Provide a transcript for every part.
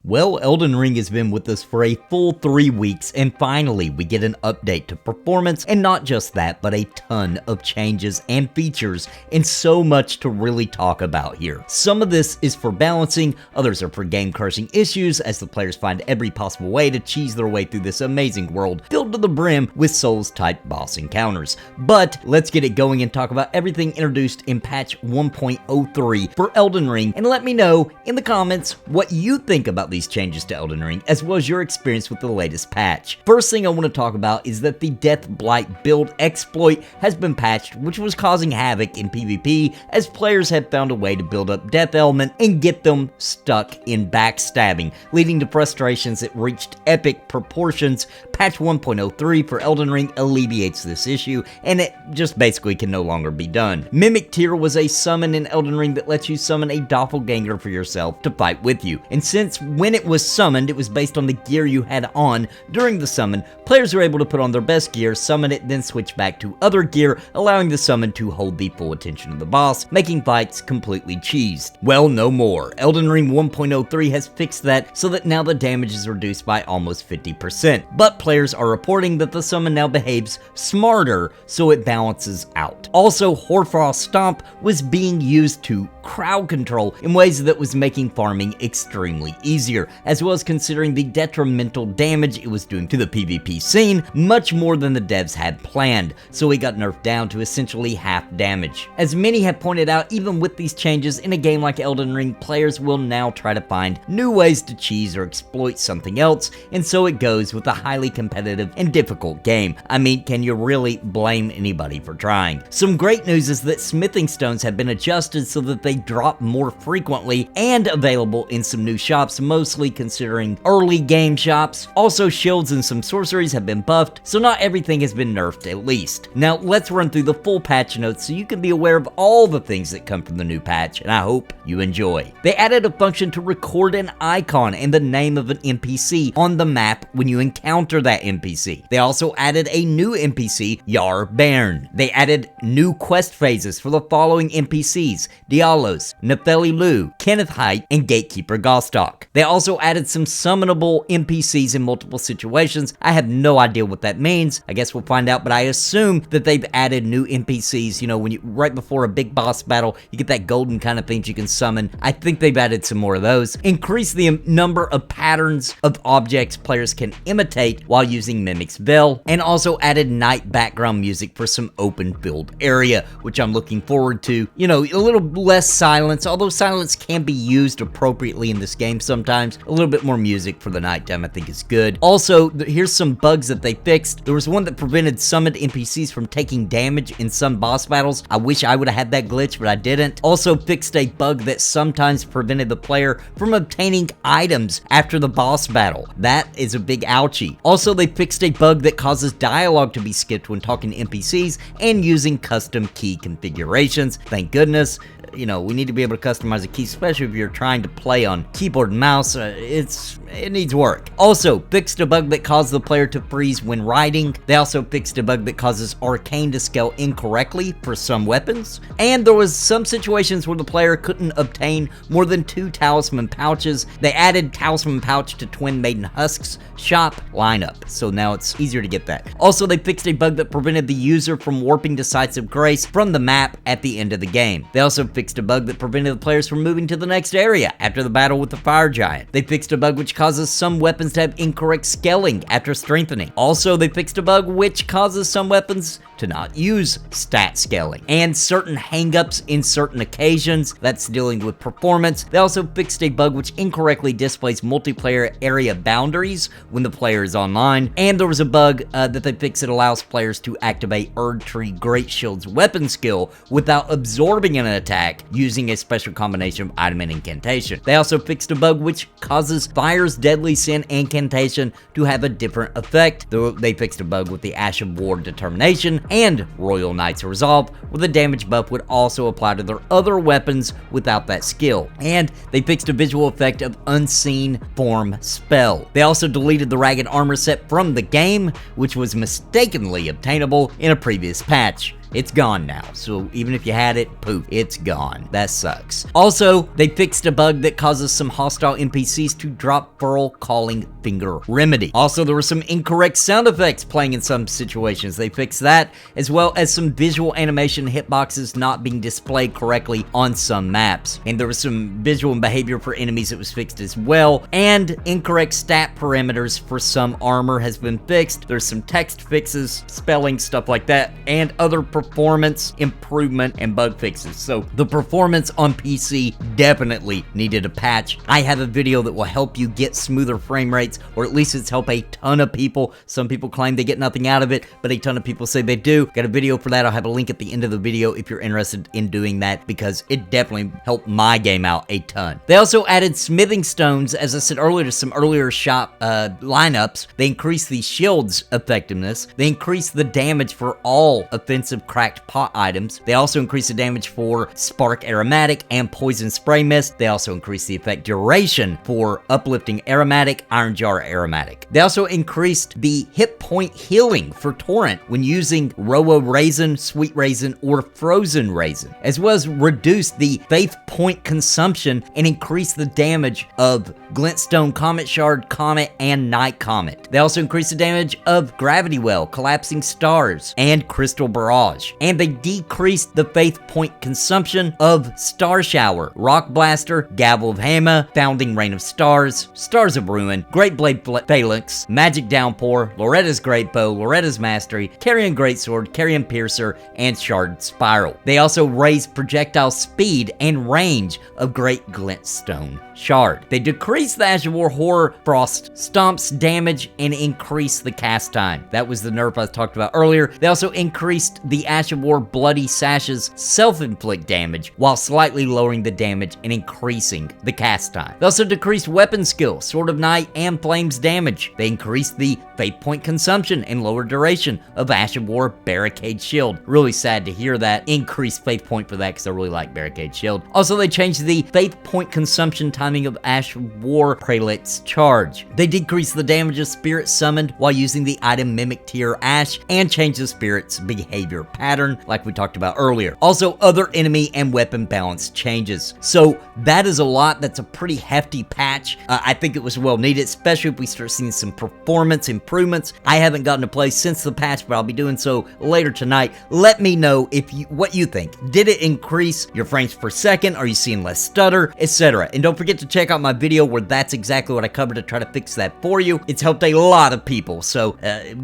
Well, Elden Ring has been with us for a full 3 weeks, and finally we get an update to performance, and not just that, but a ton of changes and features, and so much to really talk about here. Some of this is for balancing, others are for game-crushing issues, as the players find every possible way to cheese their way through this amazing world filled to the brim with Souls-type boss encounters. But let's get it going and talk about everything introduced in patch 1.03 for Elden Ring, and let me know in the comments what you think about these changes to Elden Ring, as well as your experience with the latest patch. First thing I want to talk about is that the Deathblight Build exploit has been patched, which was causing havoc in PvP, as players have found a way to build up death ailment and get them stuck in backstabbing, leading to frustrations that reached epic proportions. Patch 1.03 for Elden Ring alleviates this issue, and it just basically can no longer be done. Mimic Tier was a summon in Elden Ring that lets you summon a doppelganger for yourself to fight with you, and since when it was summoned, it was based on the gear you had on during the summon, players were able to put on their best gear, summon it, then switch back to other gear, allowing the summon to hold the full attention of the boss, making fights completely cheesed. Well, no more. Elden Ring 1.03 has fixed that so that now the damage is reduced by almost 50%, but players are reporting that the summon now behaves smarter, so it balances out. Also, Hoarfrost Stomp was being used to crowd control in ways that was making farming extremely easier, as well as considering the detrimental damage it was doing to the PvP scene, much more than the devs had planned, so it got nerfed down to essentially half damage. As many have pointed out, even with these changes in a game like Elden Ring, players will now try to find new ways to cheese or exploit something else, and so it goes with a highly competitive and difficult game. I mean, can you really blame anybody for trying? Some great news is that smithing stones have been adjusted so that they drop more frequently and available in some new shops, mostly considering early game shops. Also, shields and some sorceries have been buffed, so not everything has been nerfed at least. Now, let's run through the full patch notes so you can be aware of all the things that come from the new patch, and I hope you enjoy. They added a function to record an icon and the name of an NPC on the map when you encounter that NPC. They also added a new NPC, Yar Bairn. They added new quest phases for the following NPCs: Dialos, Nefeli Lu, Kenneth Height, and Gatekeeper Gostock. They also added some summonable NPCs in multiple situations. I have no idea what that means. I guess we'll find out, but I assume that they've added new NPCs, you know, when you right before a big boss battle, you get that golden kind of things you can summon. I think they've added some more of those. Increase the number of patterns of objects players can imitate while using Mimic's Veil, and also added night background music for some open field area, which I'm looking forward to. You know, a little less silence, although silence can be used appropriately in this game sometimes. A little bit more music for the nighttime I think is good. Also, here's some bugs that they fixed. There was one that prevented summoned NPCs from taking damage in some boss battles. I wish I would have had that glitch, but I didn't. Also fixed a bug that sometimes prevented the player from obtaining items after the boss battle. That is a big ouchie. Also, they fixed a bug that causes dialogue to be skipped when talking to NPCs and using custom key configurations. Thank goodness. You know, we need to be able to customize a key, especially if you're trying to play on keyboard and mouse. It needs work. Also, fixed a bug that caused the player to freeze when riding. They also fixed a bug that causes arcane to scale incorrectly for some weapons. And there was some situations where the player couldn't obtain more than 2 talisman pouches. They added talisman pouch to Twin Maiden Husk's shop lineup, so now it's easier to get that. Also, they fixed a bug that prevented the user from warping to Sites of Grace from the map at the end of the game. They also fixed a bug that prevented the players from moving to the next area after the battle with the fire giant. They fixed a bug which causes some weapons to have incorrect scaling after strengthening. Also, they fixed a bug which causes some weapons to not use stat scaling, and certain hangups in certain occasions. That's dealing with performance. They also fixed a bug which incorrectly displays multiplayer area boundaries when the player is online, and there was a bug that they fixed that allows players to activate Erdtree Great Shield's weapon skill without absorbing an attack using a special combination of item and incantation. They also fixed a bug which causes Fire's Deadly Sin incantation to have a different effect. They fixed a bug with the Ash of War Determination and Royal Knight's Resolve, where the damage buff would also apply to their other weapons without that skill. And they fixed a visual effect of Unseen Form spell. They also deleted the Ragged Armor set from the game, which was mistakenly obtainable in a previous patch. It's gone now. So even if you had it, poof, it's gone. That sucks. Also, they fixed a bug that causes some hostile NPCs to drop Furl Calling Finger Remedy. Also, there were some incorrect sound effects playing in some situations. They fixed that, as well as some visual animation hitboxes not being displayed correctly on some maps. And there was some visual and behavior for enemies that was fixed as well. And incorrect stat parameters for some armor has been fixed. There's some text fixes, spelling, stuff like that, and other performance improvement and bug fixes. So the performance on PC definitely needed a patch. I have a video that will help you get smoother frame rates, or at least it's helped a ton of people. Some people claim they get nothing out of it, but a ton of people say they do. Got a video for that. I'll have a link at the end of the video if you're interested in doing that, because it definitely helped my game out a ton. They also added smithing stones, as I said earlier, to some earlier shop lineups. They increased the shield's effectiveness. They increased the damage for all offensive cracked pot items. They also increased the damage for spark aromatic and poison spray mist. They also increased the effect duration for uplifting aromatic, iron jar aromatic. They also increased the hit point healing for torrent when using rowo raisin, sweet raisin, or frozen raisin, as well as reduced the faith point consumption and increased the damage of glintstone, comet shard, comet, and night comet. They also increased the damage of gravity well, collapsing stars, and crystal barrage. And they decreased the faith point consumption of star shower, rock blaster, gavel of Hama, founding rain of stars, stars of ruin, great blade phalanx, magic downpour, Loretta's great bow, Loretta's mastery, carrion greatsword, carrion piercer, and shard spiral. They also raised projectile speed and range of great glintstone shard. They decreased the Ash of War Horror Frost Stomps damage and increased the cast time. That was the nerf I talked about earlier. They also increased the Ash of War Bloody Sash's self-inflict damage while slightly lowering the damage and increasing the cast time. They also decreased weapon skill, Sword of Night, and Flames damage. They increased the fate point consumption and lower duration of Ash of War Barricade Shield. Really sad to hear that. Increased faith point for that because I really like Barricade Shield. Also, they changed the faith point consumption timing of Ash of War Prelate's Charge. They decreased the damage of spirits summoned while using the item Mimic Tier Ash and changed the spirit's behavior pattern like we talked about earlier. Also, other enemy and weapon balance changes. So that is a lot. That's a pretty hefty patch. I think it was well needed, especially if we start seeing some performance improvements. I haven't gotten to play since the patch, but I'll be doing so later tonight. Let me know what you think. Did it increase your frames per second? Are you seeing less stutter, etc.? And don't forget to check out my video where that's exactly what I covered to try to fix that for you. It's helped a lot of people, so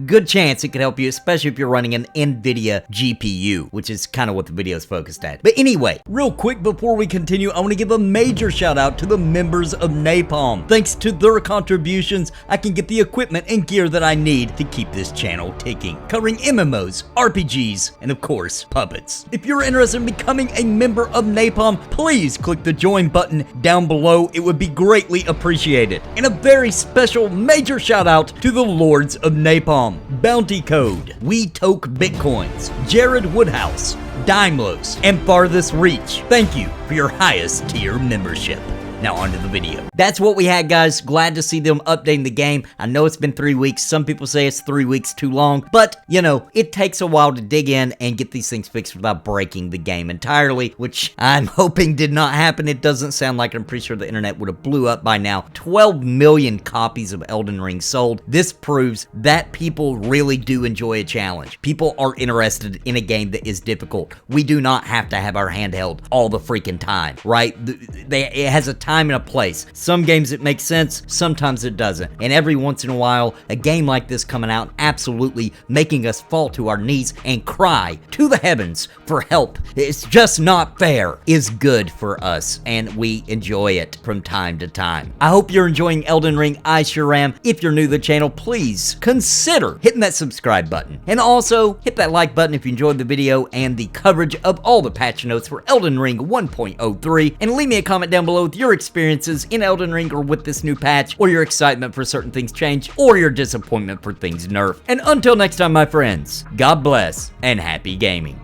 good chance it could help you, especially if you're running an NVIDIA GPU, which is kind of what the video is focused at. But anyway, real quick before we continue, I want to give a major shout out to the members of Napalm. Thanks to their contributions, I can get the equipment and gear that I need to keep this channel ticking, covering MMOs, RPGs, and of course, puppets. If you're interested in becoming a member of Napalm, please click the join button down below. It would be greatly appreciated. And a very special major shout out to the Lords of Napalm, Bounty Code, We Toke Bitcoins, Jared Woodhouse, Daimlos, and Farthest Reach. Thank you for your highest tier membership. Now onto the video. That's what we had, guys. Glad to see them updating the game. I know it's been 3 weeks. Some people say it's 3 weeks too long, but you know, it takes a while to dig in and get these things fixed without breaking the game entirely, which I'm hoping did not happen. It doesn't sound like it. I'm pretty sure the internet would have blew up by now. 12 million copies of Elden Ring sold. This proves that people really do enjoy a challenge. People are interested in a game that is difficult. We do not have to have our handheld all the freaking time, right? It has a time and a place. Some games it makes sense, sometimes it doesn't. And every once in a while, a game like this coming out absolutely making us fall to our knees and cry to the heavens for help. It's just not fair is good for us, and we enjoy it from time to time. I hope you're enjoying Elden Ring. I sure am. If you're new to the channel, please consider hitting that subscribe button. And also, hit that like button if you enjoyed the video and the coverage of all the patch notes for Elden Ring 1.03. And leave me a comment down below with your experiences in Elden Ring or with this new patch, or your excitement for certain things change, or your disappointment for things nerfed. And until next time, my friends, God bless and happy gaming.